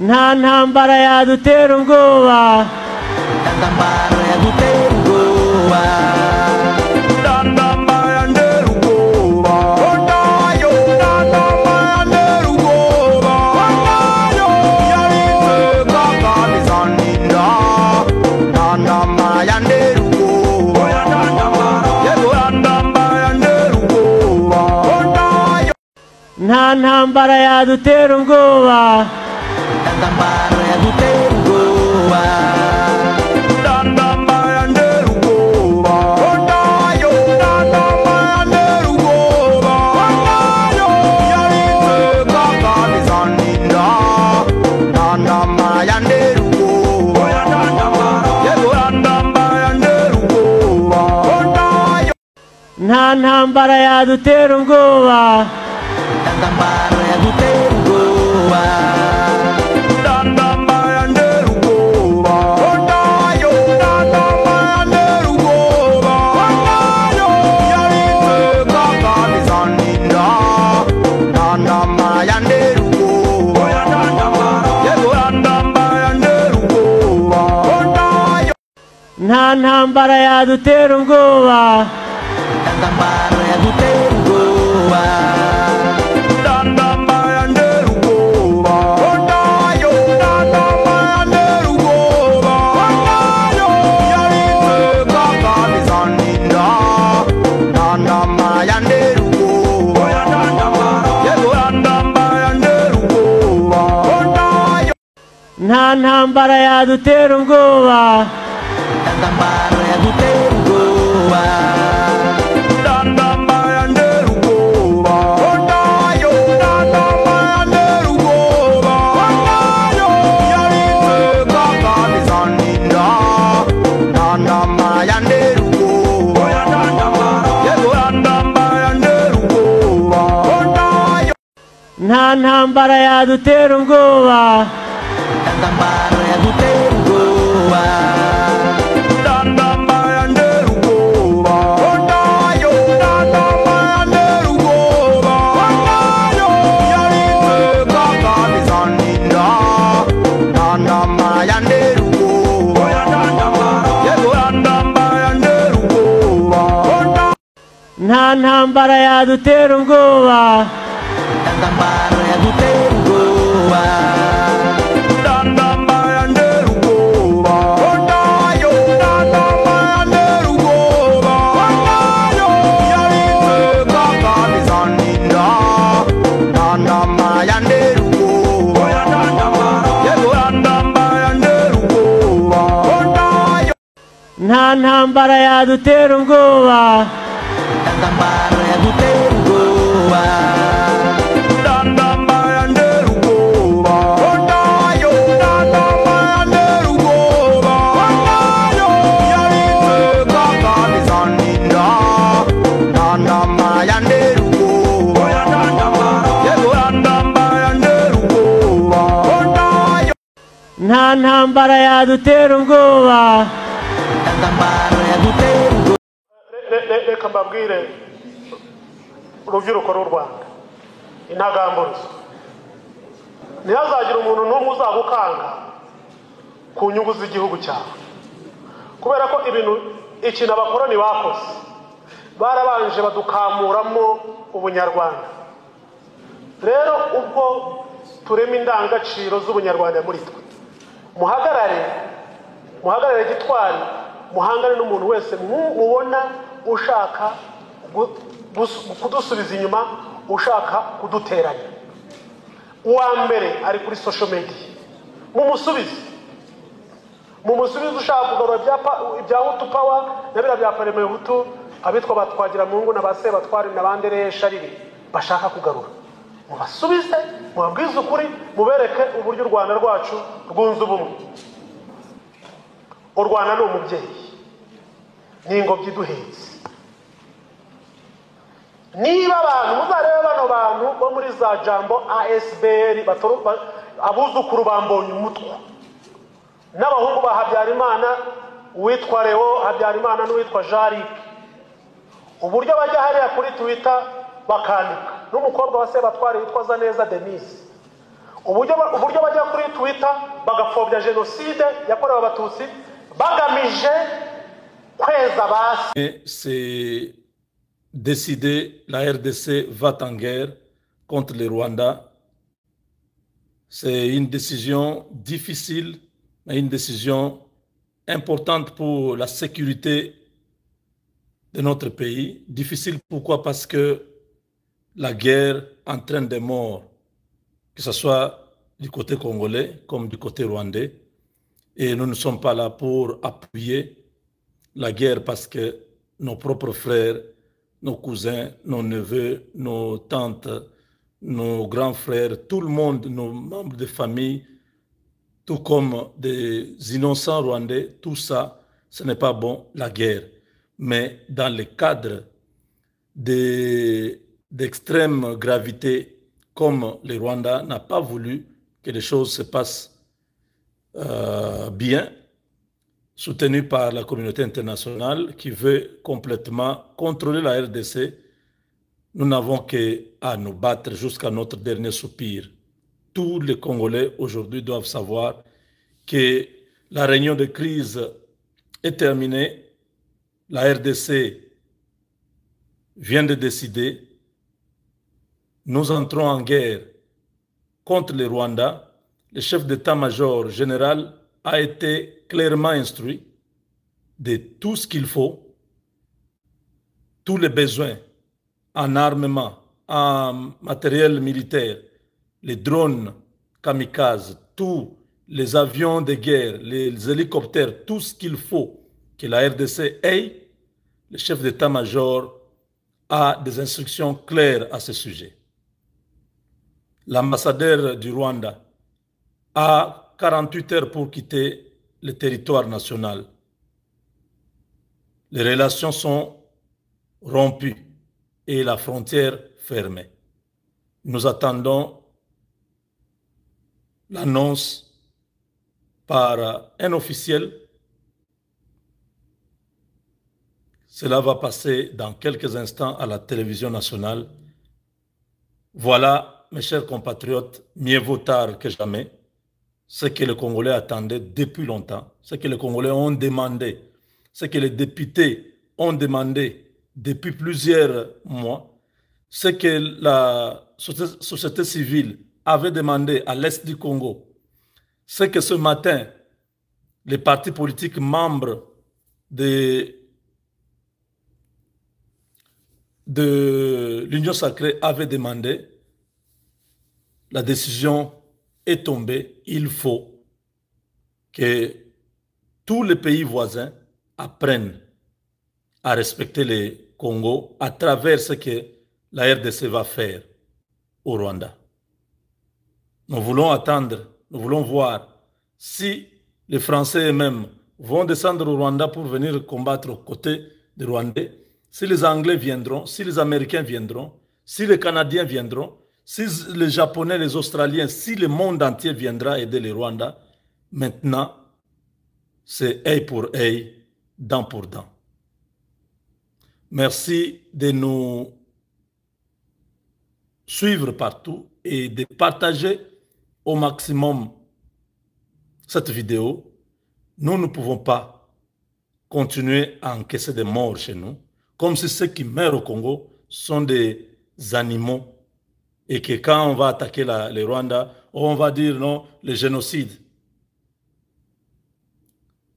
nta ntambara yadutera ubwoba nta ntambara yadutera ubwoba nta ntambara yadutera ubwoba nta ntambara yadutera ubwoba nta ntambara yadutera ubwoba nta ntambara yadutera ubwoba nta ntambara yadutera ubwoba nta ntambara yadutera ubwoba nta ntambara yadutera ubwoba reka mbabwire urubyiruko rw'u Rwanda intagamburizo ntihazagire umuntu n'umwe uzagukanga ku nyungu z'igihugu cyawe kubera ko ikintu abakoroni bakoze barabanje badukamuramo ubunyarwanda rero ubwo turema indangagaciro z'ubunyarwanda muri twe muhagarare gitwari muhangane n'umuntu wese mubona ushaka kudusubiza inyuma ushaka kuduteranya uwa mbere ari kuri social media mumusubize ushaka kugarura ibya Hutu power n'abira bya Pareme Hutu abitwa batwagira Mungu na base batwari n'abandere shariri bashaka kugarura mubasubize mubabwize ukuri mubereke uburyo u Rwanda rwacu rwunze ubumwe u Rwanda ni umubyeyi ni ingobyi duhetse niba abantu muzarebe bano bantu bo muri za jambo ASBR abuzukuru bambonye umutwe n'abahungu ba Habyarimana uwitwa Leo Habyarimana n'uwitwa Jaric uburyo bajya hariya kuri Twitter bakandika n'umukobwa wa Sebatware witwa Zaneza Denise uburyo bajya kuri Twitter bagapfobya jenoside yakorewe abatutsi bagamije kweza basi. C'est décidé, la RDC va en guerre contre le Rwanda. C'est une décision difficile, mais une décision importante pour la sécurité de notre pays. Difficile pourquoi? Parce que la guerre entraîne des morts, que ce soit du côté congolais comme du côté rwandais. Et nous ne sommes pas là pour appuyer la guerre parce que nos propres frères, nos cousins, nos neveux, nos tantes, nos grands frères, tout le monde, nos membres de famille, tout comme des innocents rwandais, tout ça, ce n'est pas bon, la guerre. Mais dans le cadre d'extrême gravité, comme le Rwanda n'a pas voulu que les choses se passent bien, soutenu par la communauté internationale qui veut complètement contrôler la RDC, nous n'avons qu'à nous battre jusqu'à notre dernier soupir. Tous les Congolais aujourd'hui doivent savoir que la réunion de crise est terminée. La RDC vient de décider. Nous entrons en guerre contre le Rwanda. Le chef d'état-major général a été clairement instruit de tout ce qu'il faut, tous les besoins en armement, en matériel militaire, les drones kamikazes, tous les avions de guerre, les hélicoptères, tout ce qu'il faut que la RDC ait. Le chef d'état-major a des instructions claires à ce sujet. L'ambassadeur du Rwanda a 48 heures pour quitter le territoire national. Les relations sont rompues et la frontière fermée. Nous attendons l'annonce par un officiel. Cela va passer dans quelques instants à la télévision nationale. Voilà, mes chers compatriotes, mieux vaut tard que jamais. Ce que les Congolais attendaient depuis longtemps, ce que les Congolais ont demandé, ce que les députés ont demandé depuis plusieurs mois, ce que la société civile avait demandé à l'Est du Congo, ce que ce matin, les partis politiques membres de l'Union sacrée avaient demandé, la décision est tombée. Il faut que tous les pays voisins apprennent à respecter le Congo à travers ce que la RDC va faire au Rwanda. Nous voulons attendre, nous voulons voir si les Français eux-mêmes vont descendre au Rwanda pour venir combattre aux côtés des Rwandais, si les Anglais viendront, si les Américains viendront, si les Canadiens viendront, si les Japonais, les Australiens, si le monde entier viendra aider les Rwandais. Maintenant, c'est œil pour œil, dent pour dent. Merci de nous suivre partout et de partager au maximum cette vidéo. Nous ne pouvons pas continuer à encaisser des morts chez nous, comme si ceux qui meurent au Congo sont des animaux et que quand on va attaquer les Rwandais, on va dire non, le génocide.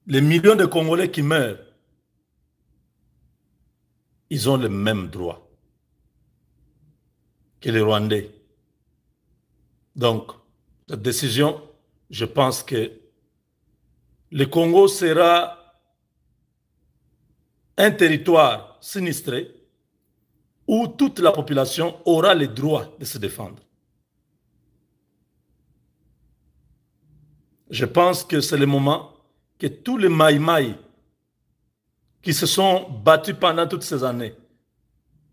Les millions de Congolais qui meurent, ils ont les mêmes droits que les Rwandais. Donc, cette décision, je pense que le Congo sera un territoire sinistré où toute la population aura le droit de se défendre. Je pense que c'est le moment que tous les Maïmaï qui se sont battus pendant toutes ces années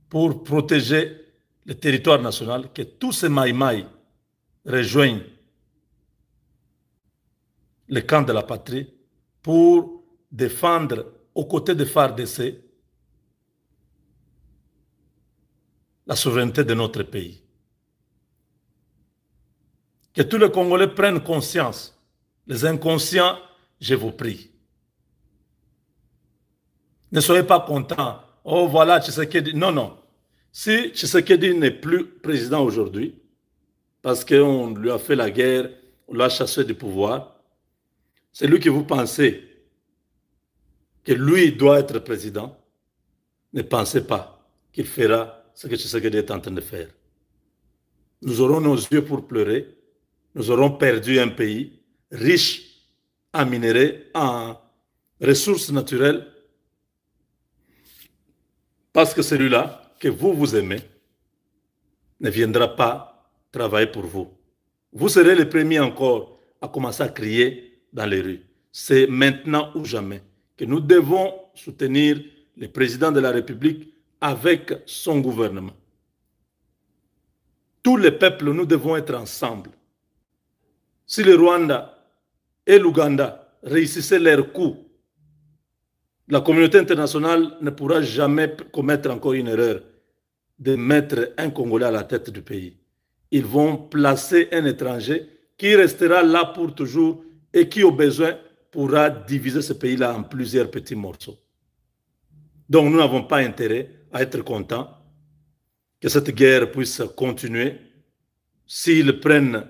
pour protéger le territoire national, que tous ces Maïmaï rejoignent le camp de la patrie pour défendre aux côtés de FARDC la souveraineté de notre pays. Que tous les Congolais prennent conscience. Les inconscients, je vous prie. Ne soyez pas contents. Oh voilà, Tshisekedi. Non, non. Si Tshisekedi n'est plus président aujourd'hui, parce qu'on lui a fait la guerre, on l'a chassé du pouvoir, c'est lui que vous pensez que lui doit être président, ne pensez pas qu'il fera ce que Tshisekedi est en train de faire. Nous aurons nos yeux pour pleurer, nous aurons perdu un pays riche en minerais, en ressources naturelles, parce que celui-là que vous aimez ne viendra pas travailler pour vous. Vous serez les premiers encore à commencer à crier dans les rues. C'est maintenant ou jamais que nous devons soutenir le président de la République avec son gouvernement. Tous les peuples, nous devons être ensemble. Si le Rwanda et l'Ouganda réussissaient leur coup, la communauté internationale ne pourra jamais commettre encore une erreur de mettre un Congolais à la tête du pays. Ils vont placer un étranger qui restera là pour toujours et qui, au besoin, pourra diviser ce pays-là en plusieurs petits morceaux. Donc, nous n'avons pas intérêt à être contents que cette guerre puisse continuer. S'ils prennent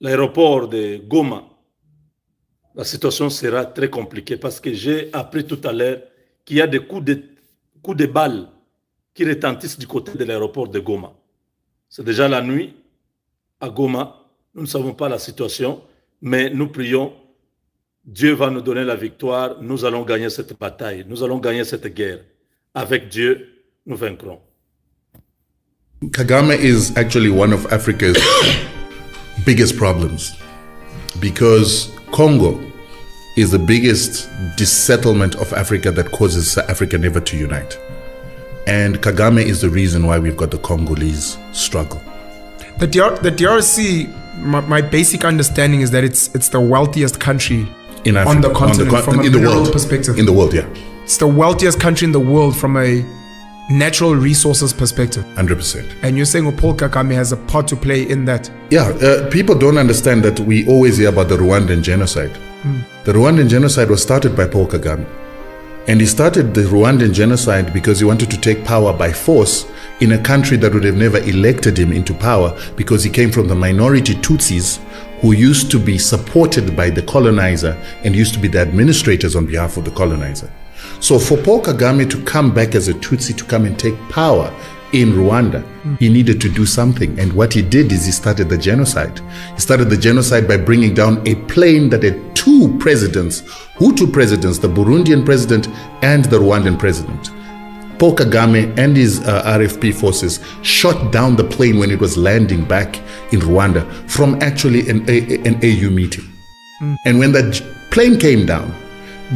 l'aéroport de Goma, la situation sera très compliquée parce que j'ai appris tout à l'heure qu'il y a des coups de balles qui retentissent du côté de l'aéroport de Goma. C'est déjà la nuit à Goma. Nous ne savons pas la situation, mais nous prions. Dieu va nous donner la victoire. Nous allons gagner cette bataille. Nous allons gagner cette guerre. Avec Dieu, nous vaincrons. Kagame is actually one of Africa's biggest problems because Congo is the biggest dissettlement of Africa that causes Africa never to unite. And Kagame is the reason why we've got the Congolese struggle. The DRC, my basic understanding is that it's the wealthiest country in Africa, on the continent from a mineral perspective. In the world, yeah. It's the wealthiest country in the world from a natural resources perspective. 100%. And you're saying Paul Kagame has a part to play in that? Yeah, people don't understand that we always hear about the Rwandan genocide. The Rwandan genocide was started by Paul Kagame. And he started the Rwandan genocide because he wanted to take power by force in a country that would have never elected him into power because he came from the minority Tutsis who used to be supported by the colonizer and used to be the administrators on behalf of the colonizer. So for Paul Kagame to come back as a Tutsi to come and take power in Rwanda, he needed to do something. And what he did is he started the genocide. He started the genocide by bringing down a plane that had two presidents, Hutu presidents, the Burundian president and the Rwandan president. Paul Kagame and his RFP forces shot down the plane when it was landing back in Rwanda from actually an AU meeting. And when that plane came down,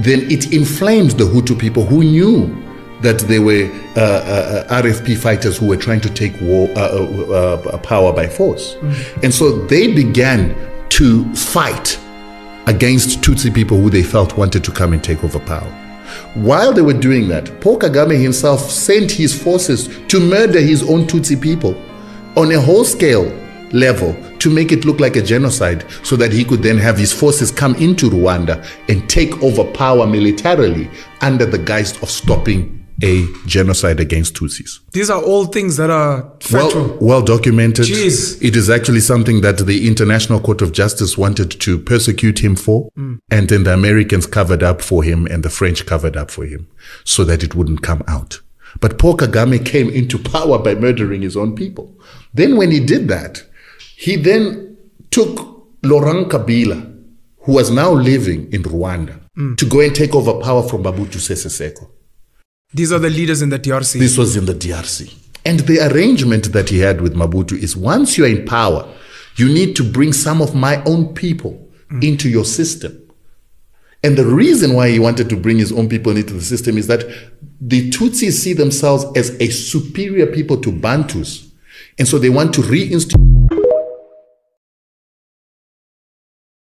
then it inflamed the Hutu people who knew that they were RFP fighters who were trying to take power by force. And so they began to fight against Tutsi people who they felt wanted to come and take over power. While they were doing that, Paul Kagame himself sent his forces to murder his own Tutsi people on a whole-scale level to make it look like a genocide so that he could then have his forces come into Rwanda and take over power militarily under the guise of stopping a genocide against Tutsis. These are all things that are factual. Well documented. Jeez. It is actually something that the International Court of Justice wanted to persecute him for. And then the Americans covered up for him and the French covered up for him so that it wouldn't come out. But Paul Kagame came into power by murdering his own people. Then when he did that, he then took Laurent Kabila, who was now living in Rwanda, to go and take over power from Mobutu Sese Seko. These are the leaders in the DRC. This was in the DRC. And the arrangement that he had with Mobutu is once you're in power, you need to bring some of my own people into your system. And the reason why he wanted to bring his own people into the system is that the Tutsis see themselves as a superior people to Bantus. And so they want to reinstitute